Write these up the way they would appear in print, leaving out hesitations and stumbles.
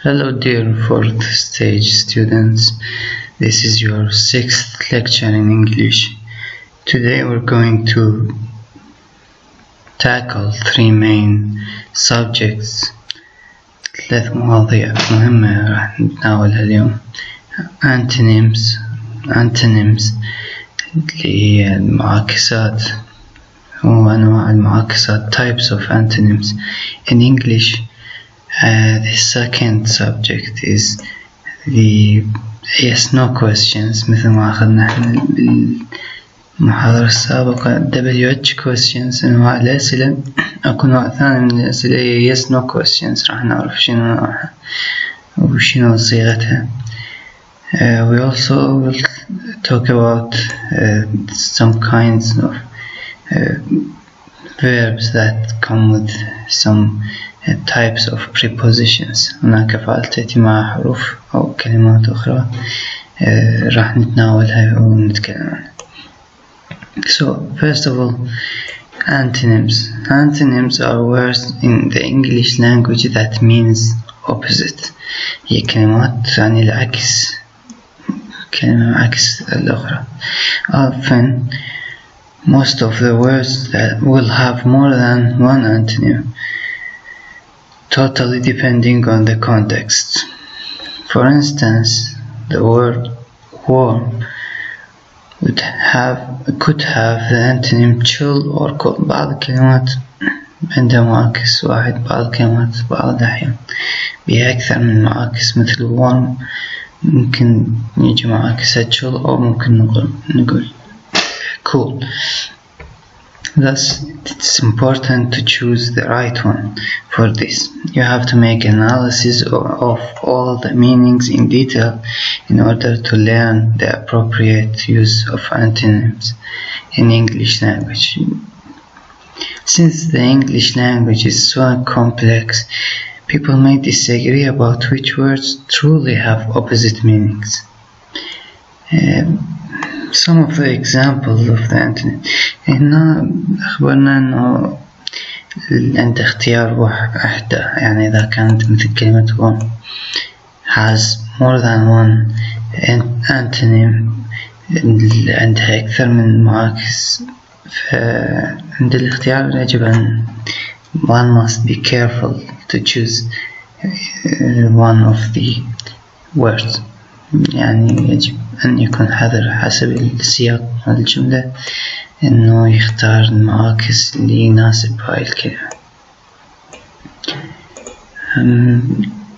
Hello dear 4th stage students, this is your 6th lecture in English. Today we're going to tackle 3 main subjects. 3 مواضيع مهمة راح نتناولها اليوم. Antonyms اللي هي المعاكسات وأنواع المعاكسات, types of antonyms. In English, the second subject is the yes-no questions, مثل ما أخذنا احنا بالمحاضرة السابقة. WH questions أنواع الأسئلة. أكو نوع ثاني من الأسئلة هي yes-no questions, راح نعرف شنو نوعها وشنو صيغتها. We also will talk about some kinds of verbs that come with some types of prepositions. هناك أفعال تأتي مع حروف أو كلمات أخرى راح نتناولها ونتكلم عنها. So first of all, antonyms. Antonyms are words in the English language that means opposite. هي كلمات يعني العكس, كلمة عكس الأخرى. Often most of the words that will have more than one antonym, totally depending on the context. For instance, the word warm could have the antonym chill or cold. بعض الكلمات عندها معاكس واحد, بعض الكلمات بعض الأحيان بها أكثر من معاكس. مثل warm ممكن يجي معاكسها chill أو ممكن نقول cool. Thus, it's important to choose the right one. For this, you have to make analysis of all the meanings in detail in order to learn the appropriate use of antonyms in English language. Since the English language is so complex, people may disagree about which words truly have opposite meanings. Some of the examples of the antonym. هنا أخبرنا أنه عند اختيار واحدة, يعني إذا كانت مثل كلمة warm has more than one antonym, عندها أكثر من معاكس, فعند الاختيار يجب أن one must be careful to choose one of the words. يعني يجب أن يكون حذر حسب السياق والجملة إنه يختار المعاكس اللي يناسب هاي الكلمة.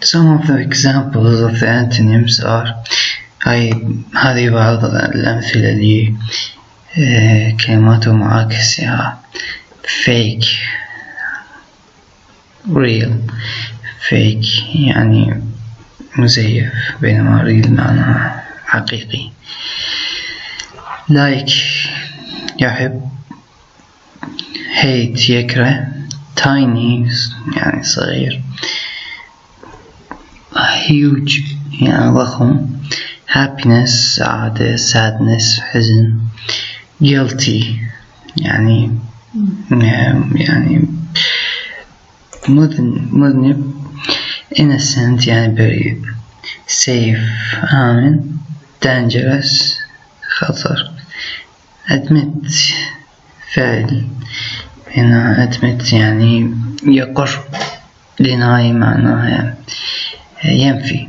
Some of the examples of the antonyms are هذه بعض الأمثلة اللي كلمات معاكسها. fake, real. fake يعني مزيف, بينما real معناها حقيقي. like يحب, hate يكره, tiny يعني صغير, huge يعني ضخم, happiness سعادة, sadness حزن, guilty يعني مذنب, innocent يعني بريء, safe آمن, dangerous خطر, admit فعل. هنا admit يعني يقر, deny معناها ينفي,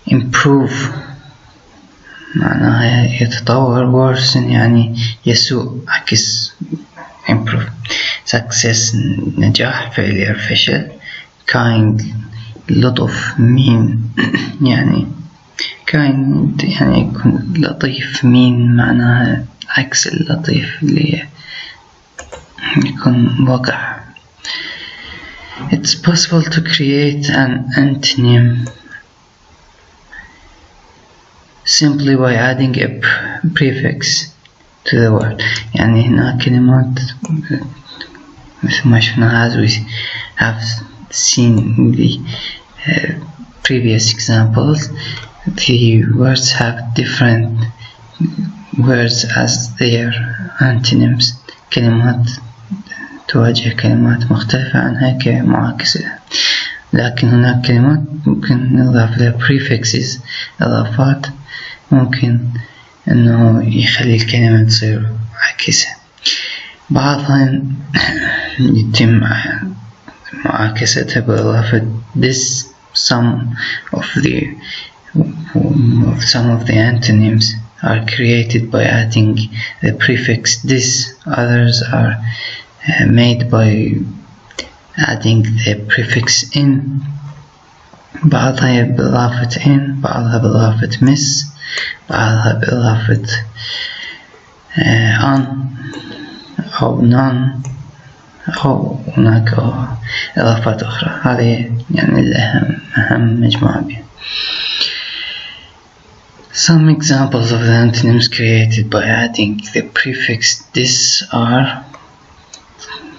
improve معناها يتطور, worsen يعني يسوء عكس improve, success نجاح, failure فشل, kind لطف, mean يعني kind يعني يكون لطيف, mean معناها عكس اللطيف اللي يكون وقح. It's possible to create an antonym simply by adding a prefix to the word. يعني هنا كلمات مثل ما شفنا, as we have seen the previous examples, the words have different words as their antonyms. كلمات تواجه كلمات مختلفة عنها كمعاكسة. لكن هناك كلمات ممكن نضاف لها prefixes إضافات ممكن إنه يخلي الكلمة تصير عكسها. بعضها يتم معاكستها بإضافة this. Some of the antonyms are created by adding the prefix this. Others are made by adding the prefix in. بعضها بإضافة in، بعضها بإضافة miss، بعضها بإضافة on أو none، أو هناك إضافات أخرى. هذه يعني الأهم مجموعة بها. Some examples of the antonyms created by adding the prefix this are.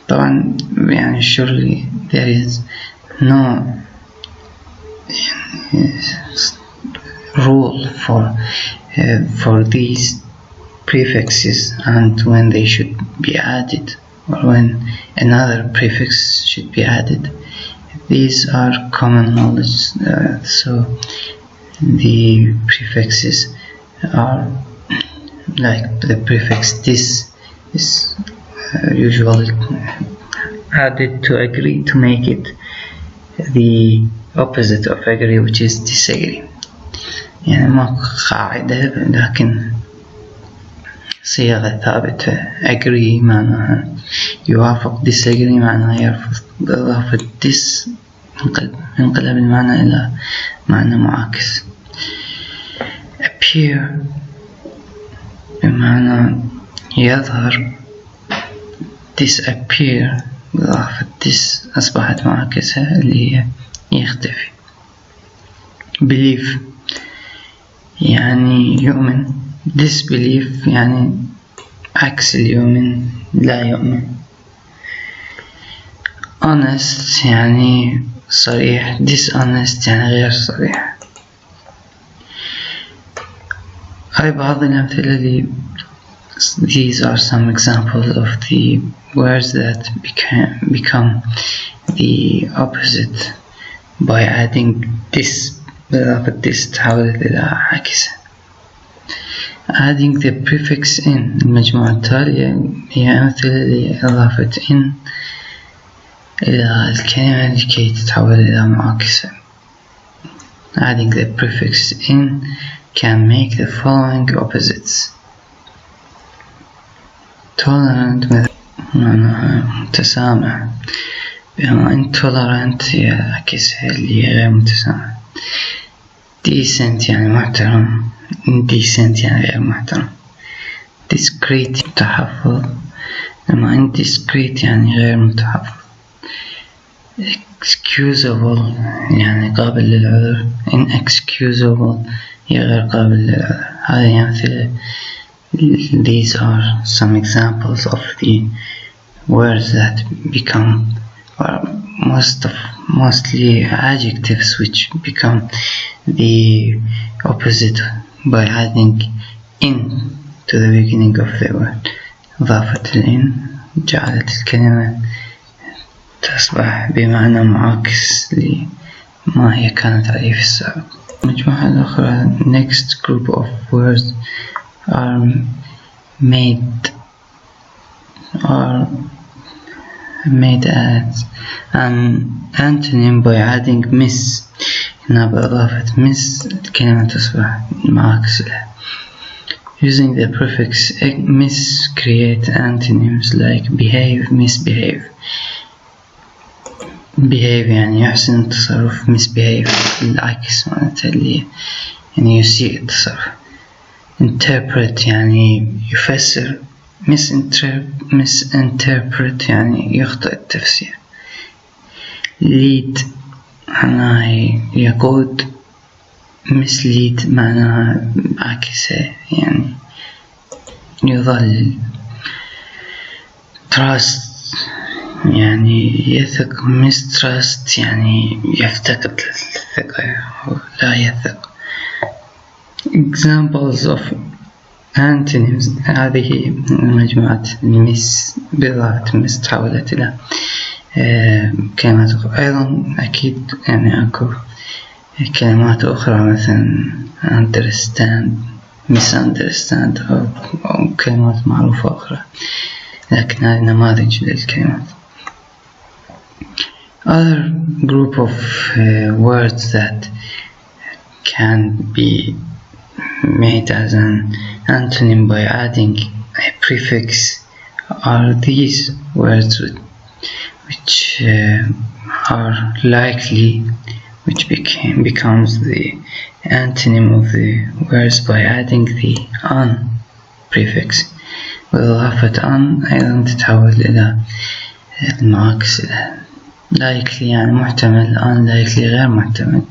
طبعا يعني surely there is no rule for these prefixes and when they should be added or when another prefix should be added. These are common knowledge, so the prefixes are like the prefix this is usually added to agree to make it the opposite of agree, which is disagree. يعني ما قاعدة لكن صيغة ثابتة. agree معناها يوافق، disagree معناها يرفض. بإضافة this انقلب المعنى إلى معنى معاكس. appear بمعنى يظهر. disappear بإضافة this أصبحت معاكسة اللي هي يختفي. believe يعني يؤمن. disbelief يعني عكس اليؤمن، لا يؤمن. honest يعني صريح. dishonest يعني غير صريح. هاي بعض الأمثلة. These are some examples of the words that become the opposite by adding this. بإضافة this تحولت إلى عكسة. adding the prefix in. المجموعة التالية هي أمثلة لإضافة in إلى الكلمة لكي تتحول إلى معاكسة. adding the prefix in can make the following opposites. tolerant معناها متسامح، بينما intolerant هي عكسها اللي هي غير متسامح. decent يعني محترم، indecent يعني غير محترم. discreet متحفظ، بينما indiscreet يعني غير متحفظ. excusable يعني قابل للعذر، inexcusable هي غير قابل للعذر. هذه أمثلة. These are some examples of the words that become, or mostly adjectives which become the opposite by adding in to the beginning of the word. إضافة الإن جعلت الكلمة تصبح بمعنى معاكس لما هي كانت عليه في السابق. المجموعة الأخرى. next group of words are made as an antonym by adding miss. هنا بإضافة miss الكلمة تصبح معاكس لها. using the prefix miss create antonyms like behave, misbehave. behave يعني يحسن التصرف، misbehave العكس معناته اللي يعني يسيء التصرف. interpret يعني يفسر، misinterpret يعني يخطئ التفسير. lead معناها يقود، mislead معناها عكسه يعني يضلل. trust يعني يثق، mistrust يعني يفتقد الثقة أو لا يثق. examples of antonyms. هذه مجموعة miss بإضافة miss تحولت إلى كلمات أخرى. أيضا أكيد يعني أكو كلمات أخرى مثلا understand, misunderstand أو كلمات معروفة أخرى، لكن هذه نماذج للكلمات. Other group of words that can be made as an antonym by adding a prefix are these words which are likely, which becomes the antonym of the words by adding the an prefix. وإضافة an أيضا تتحول إلى المعاكس likely يعني محتمل، unlikely غير محتمل،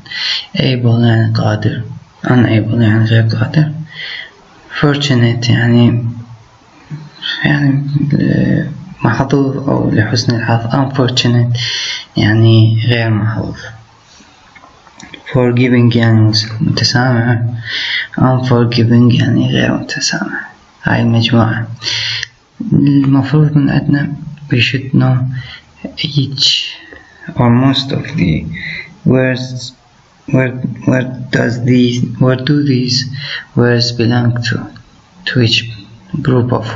able يعني قادر، unable يعني غير قادر، fortunate يعني محظوظ أو لحسن الحظ، unfortunate يعني غير محظوظ، forgiving يعني متسامح، unforgiving يعني غير متسامح. هاي المجموعة المفروض من عندنا we should know each or most of the words. Where do these words belong to each group of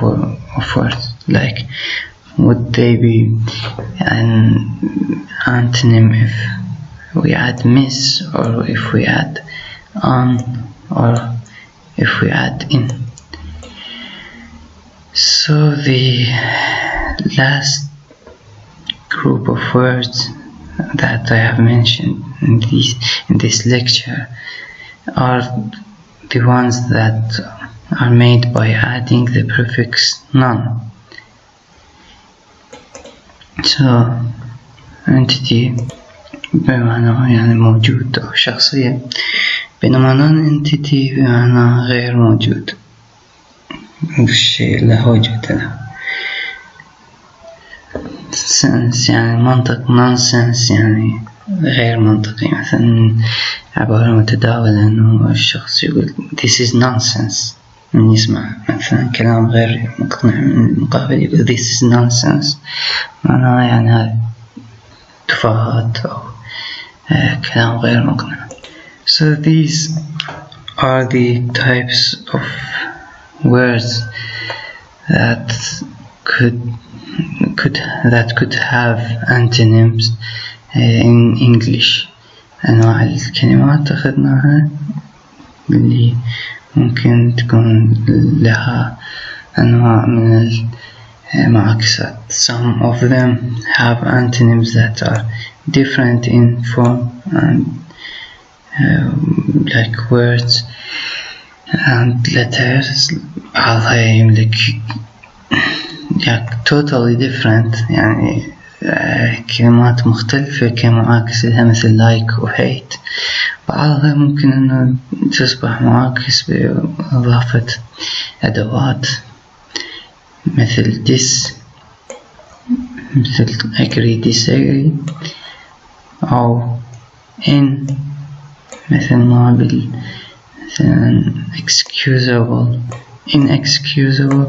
words? Like, would they be an antonym if we add miss, or if we add on, or if we add in? So the last group of words that I have mentioned in this lecture are the ones that are made by adding the prefix non. So entity بمعنى يعني موجود أو شخصية، بينما non entity بمعنى غير موجود، الشيء لا وجود له. sense يعني منطق، nonsense يعني غير منطقي، مثلا عبارة متداولة إنه الشخص يقول this is nonsense، من يسمع مثلا كلام غير مقنع من المقابل يقول this is nonsense، معناه يعني هذا تفاهات أو كلام غير مقنع. So these are the types of words that could have antonyms in English. أنواع الكلمات أخذناها اللي ممكن تكون لها أنواع من المعاكسات. Some of them have antonyms that are different in form and like words and letters. بعضها يملك totally different يعني كلمات مختلفة كمعاكس لها مثل like و hate. بعضها ممكن أنه تصبح معاكس بإضافة أدوات مثل this، مثل agree disagree، أو in مثل ما مثلا excusable inexcusable.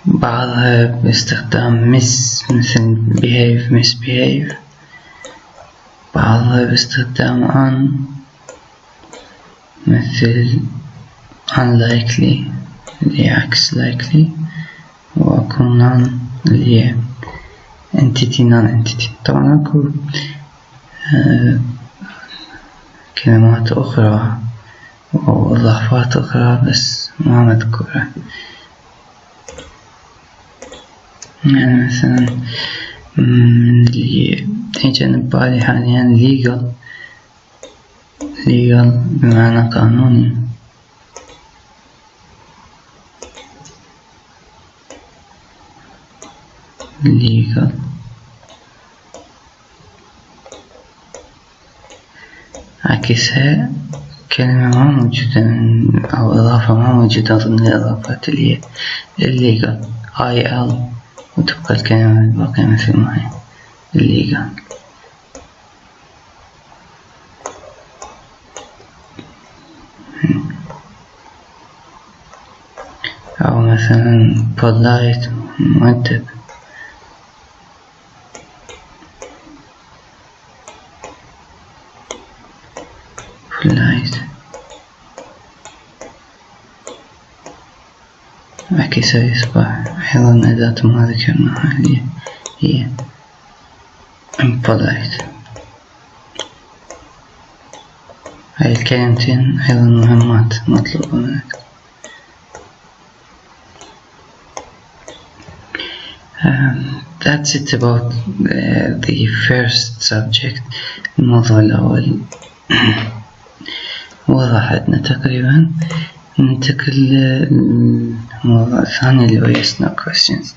بعضها باستخدام miss مثل behave misbehave. بعضها باستخدام un مثل unlikely اللي عكس likely، وأكون non اللي entity non entity. طبعا أكو كلمات أخرى وإضافات أخرى بس ما مذكورة، يعني مثلا اللي يجي ببالي حاليا legal بمعنى قانوني. legal عكسها كلمة ما موجودة أو إضافة ما موجودة ضمن الإضافات اللي هي illegal il، وتبقى الكلمة الباقية مثل ما هي illegal. أو مثلا polite مؤدب. polite. عكس يصبح أيضا أداة ما ذكرناها اللي هي impolite. هاي الكلمتين أيضا مهمات مطلوبة منك. That's it about the first subject. الموضوع الأول وضحتنا تقريبا. ننتقل للموضوع الثاني اللي هو yes no questions.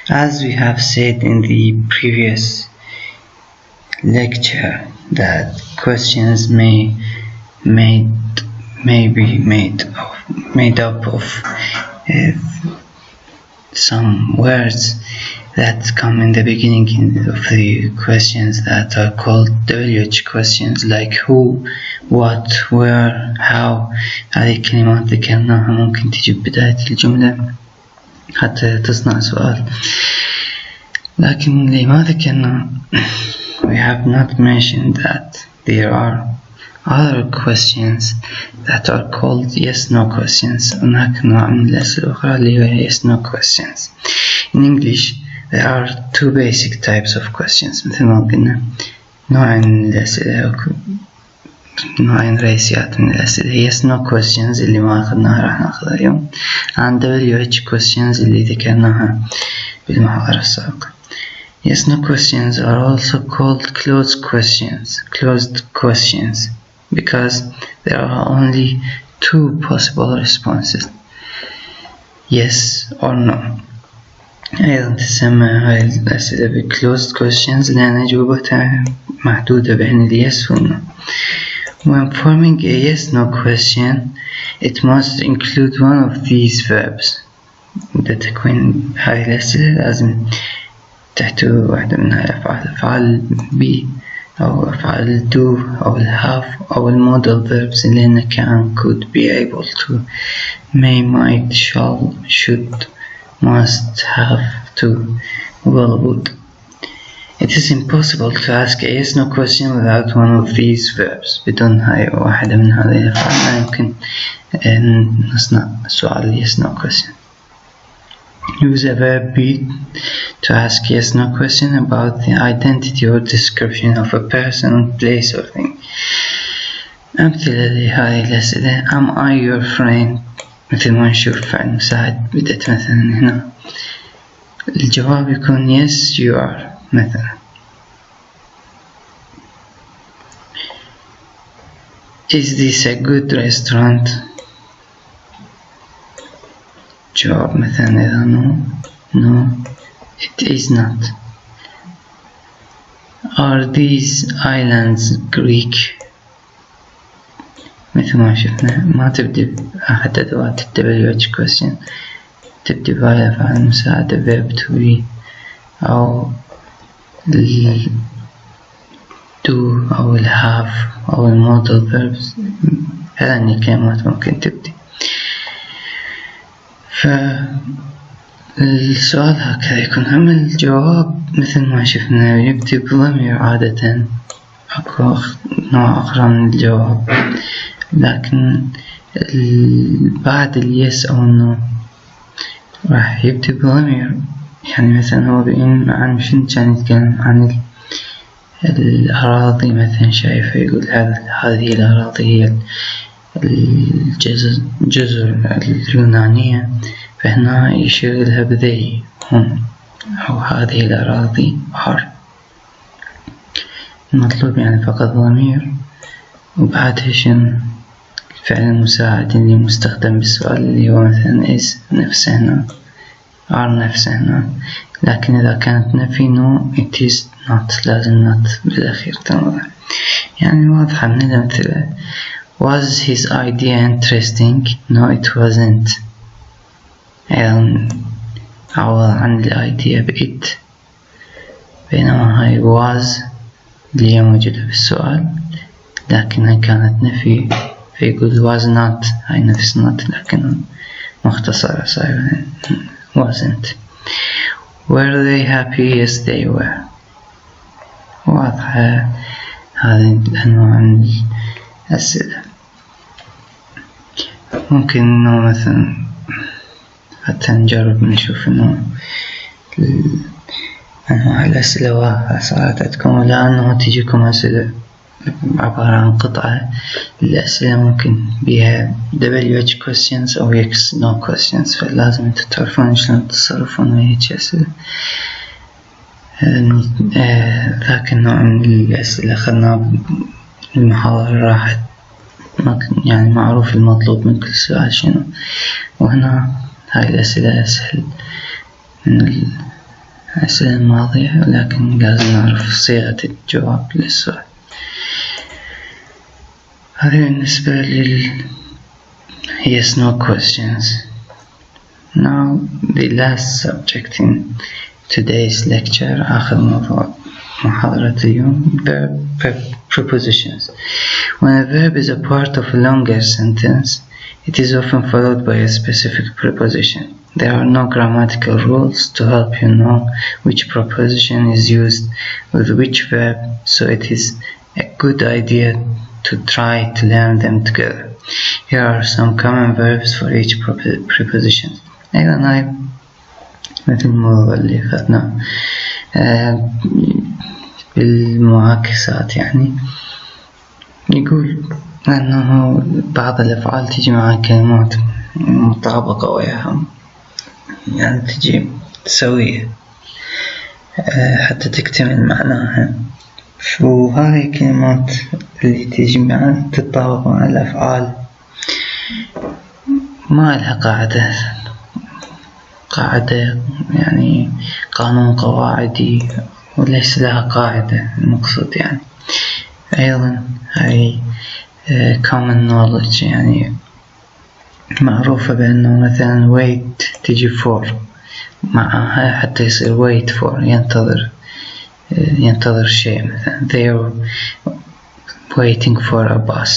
As we have said in the previous lecture that questions may be made up of some words that come in the beginning of the questions that are called WH questions, like who, what, where, how. هذه الكلمات ذكرناها ممكن تجي بداية الجملة حتى تصنع سؤال. لكن اللي ما ذكرنا we have not mentioned that there are other questions that are called yes no questions. هناك نوع من الأسئلة الأخرى اللي هي yes no questions. In English there are two basic types of questions مثل ما قلنا. نوعين من الأسئلة نوعين رئيسيات من الأسئلة yes no questions اللي ما أخذناها راح نأخذها اليوم and WH questions اللي ذكرناها بالمحاضرة السابقة. Yes no questions are also called closed questions because there are only two possible responses, yes or no. أيضا تسمى هاي الأسئلة ب closed questions لأن أجوبتها محدودة بين اليس والنو. When forming a yes no question it must include one of these verbs. إذا تكون هاي الأسئلة لازم تحتوي واحدة من هاي الأفعال، أفعال be أو أفعال do أو have أو modal verbs اللي إنه can could be able to may might shall should must have to will would. It is impossible to ask a yes no question without one of these verbs. بدون هاي واحدة من هذه الأفعال لا يمكن أن نصنع سؤال yes no question. Use a verb be to ask yes no question about the identity or description of a person, place or thing. أمثلة لهذه الأسئلة am I your friend؟ مثل ما نشوف فعل مساعد بدأت مثلا هنا الجواب يكون yes you are مثلا. Is this a good restaurant؟ جواب مثلا إذا no it is not. Are these islands Greek؟ مثل ما شفنا ما تبدي أحد أدوات WH question، تبدي بهاي الأفعال المساعدة verb to be أو do أو have أو modal verbs. هذه الكلمات ممكن تبدي. فالسؤال هكذا يكون. أما الجواب مثل ما شفنا يبدي بضمير عادة، أكو نوع آخر من الجواب، لكن بعد اليس أو النو راح يبدي بضمير. يعني مثلا هو بإن عن شنو كان يتكلم عن الأراضي مثلا شايفه يقول هذه الأراضي هي الجزر اليونانية، فهنا يشير لها بذي هم أو هذه الأراضي are. المطلوب يعني فقط ضمير وبعدها شنو الفعل المساعد اللي مستخدم بالسؤال اللي هو مثلا is نفسه هنا are نفسه هنا. لكن إذا كانت نفي no it is not لازم not بالأخير تنوضع. يعني واضحة من الأمثلة. Was his idea interesting? No it wasn't. أيضا عوض عن الidea بit، بينما هاي was اللي هي موجودة بالسؤال لكنها كانت نفي فيقول was not، هاي نفس not لكن مختصرة صايرة wasn't. Were they happy? Yes they were. واضحة هذه الأنواع من الأسئلة. ممكن إنه مثلا حتى نجرب نشوف إنه أنواع الأسئلة واضحة صارت عندكم، ولا أنه تجيكم أسئلة عبارة عن قطعة. الأسئلة ممكن بها WH questions أو Yes No questions، فلازم أنتوا تعرفون شلون تتصرفون وهيك أسئلة. ذاك النوع من الأسئلة أخذناه المحاضرة راحت، يعني معروف المطلوب من كل سؤال شنو، وهنا هاي الأسئلة أسهل من الأسئلة الماضية، ولكن لازم نعرف صيغة الجواب للسؤال. هذه بالنسبة لل Yes No questions. Now the last subject in today's lecture، آخر موضوع محاضرة اليوم، prepositions. When a verb is a part of a longer sentence, it is often followed by a specific preposition. There are no grammatical rules to help you know which preposition is used with which verb, so it is a good idea to try to learn them together. Here are some common verbs for each preposition. أيضا هاي مثل الموضوع اللي أخذناه بالمعاكسات، يعني يقول أنه بعض الأفعال تجي مع كلمات مطابقة وياها، يعني تجي تسويها حتى تكتمل معناها. وهاي الكلمات اللي تجي مع تتطابق مع الأفعال ما لها قاعدة يعني قانون قواعدي، وليس لها قاعدة المقصود يعني. أيضا هاي common knowledge، يعني معروفة بأنه مثلا wait تجي for معها حتى يصير wait for، ينتظر شيء، مثلا they are waiting for a bus.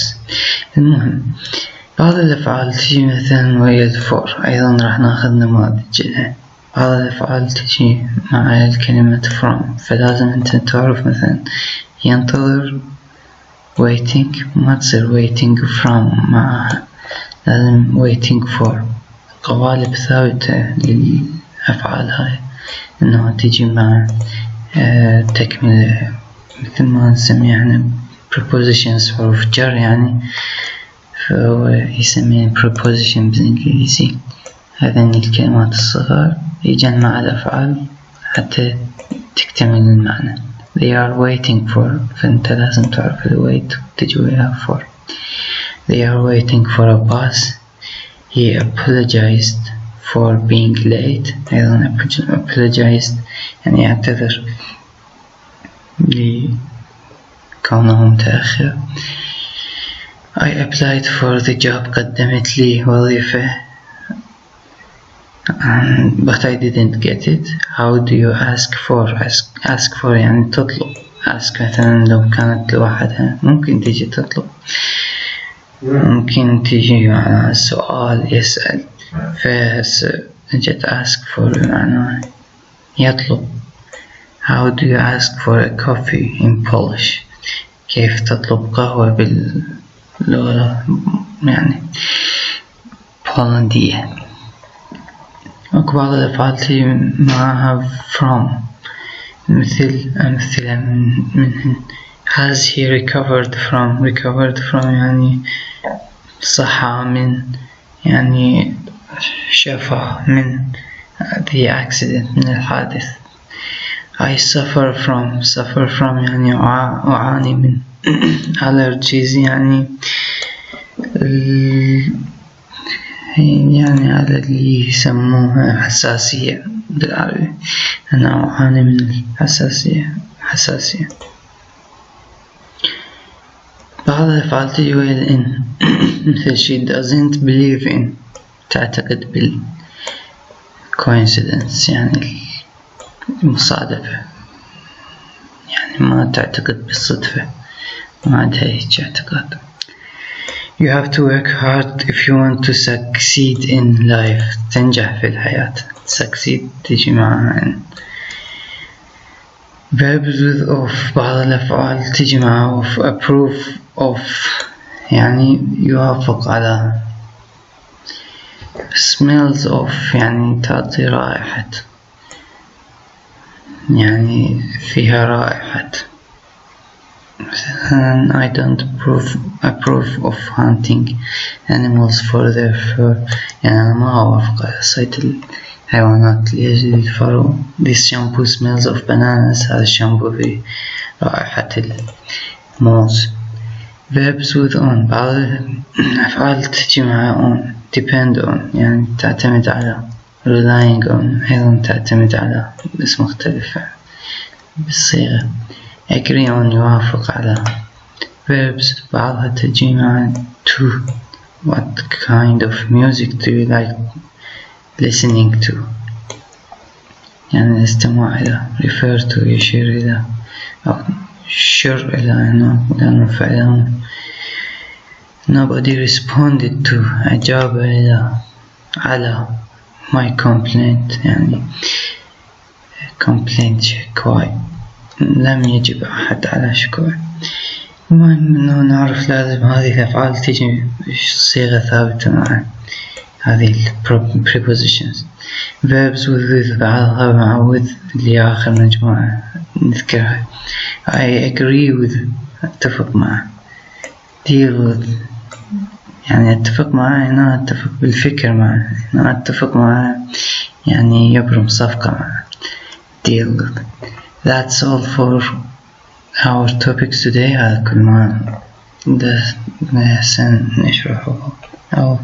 المهم بعض الأفعال تجي مثلا ويا for، أيضا راح ناخذ نماذج لها. بعض الأفعال تجي مع الكلمة from، فلازم أنت تعرف مثلا ينتظر waiting ما تصير waiting from معها، لازم waiting for. قوالب ثابتة للأفعال هاي إنها تجي مع تكملة، مثل ما نسميها prepositions حروف جر، يعني فهو يسميه preposition بالإنجليزي. هذين الكلمات الصغار يجن مع الأفعال حتى تكتمل المعنى. They are waiting for، فأنت لازم تعرف wait تجي وياها for. They are waiting for a bus. He apologized for being late. أيضا apologized يعني يعتذر لكونه متأخر. I applied for the job. قدمت لي وظيفة but I didn't get it. How do you ask for؟ ask for يعني تطلب. ask مثلا لو كانت لوحدها ممكن تيجي تطلب، ممكن تيجي معناها السؤال يسأل، فجت ask for معناها يطلب. How do you ask for a coffee in Polish؟ كيف تطلب قهوة باللغة يعني بولندية. بعض الأفعال تجي معها from، مثل أمثلة من has he recovered from يعني صحة من، يعني شفى من the accident من الحادث. I suffer from يعني أعاني من allergies، يعني هذا اللي يسموها حساسية بالعربي، أنا أعاني من الحساسية. بعض الأفعال تجي ويا in مثل she doesn't believe in، تعتقد بال coincidence يعني المصادفة، يعني ما تعتقد بالصدفة، ما عندها هيك اعتقاد. You have to work hard if you want to succeed in life. تنجح في الحياة. succeed تجي معها in. verbs with of، بعض الأفعال تجي معها of. approve of يعني يوافق على، smells of يعني تعطي رائحة، يعني فيها رائحة. مثلا I don't approve of hunting animals for their fur، يعني أنا ما أوافق على صيد الحيوانات لأجل الفرو. This shampoo smells of bananas، هذا الشامبو فيه رائحة الموز. verbs with on، بعض الأفعال تجي مع on. depend on يعني تعتمد على. relying on أيضا تعتمد على، بس مختلفة بالصيغة. agree on يوافق على. verbs بعضها تجي مع to. what kind of music do you like listening to، يعني الاستماع إلى. refer to يشير إلى أو يشير إلى أنه فعلا. nobody responded to أجاب إلى على. my complaint يعني complaint شكوى، لم يجب أحد على شكوى. المهم أنه نعرف لازم هذه الأفعال تجي صيغة ثابتة مع هذه prepositions. verbs with بعضها مع with اللي آخر مجموعة نذكرها. I agree with أتفق معه. deal with يعني أتفق معه، هنا أتفق بالفكر معه، هنا أتفق معه يعني يبرم صفقة معه. deal with. That's all for our topics today. هذا كل ما سنشرحه أو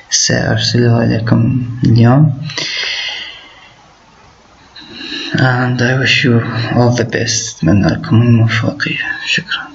سأرسله لكم اليوم. and I wish you all the best. أتمنى لكم الموفقية. شكرا.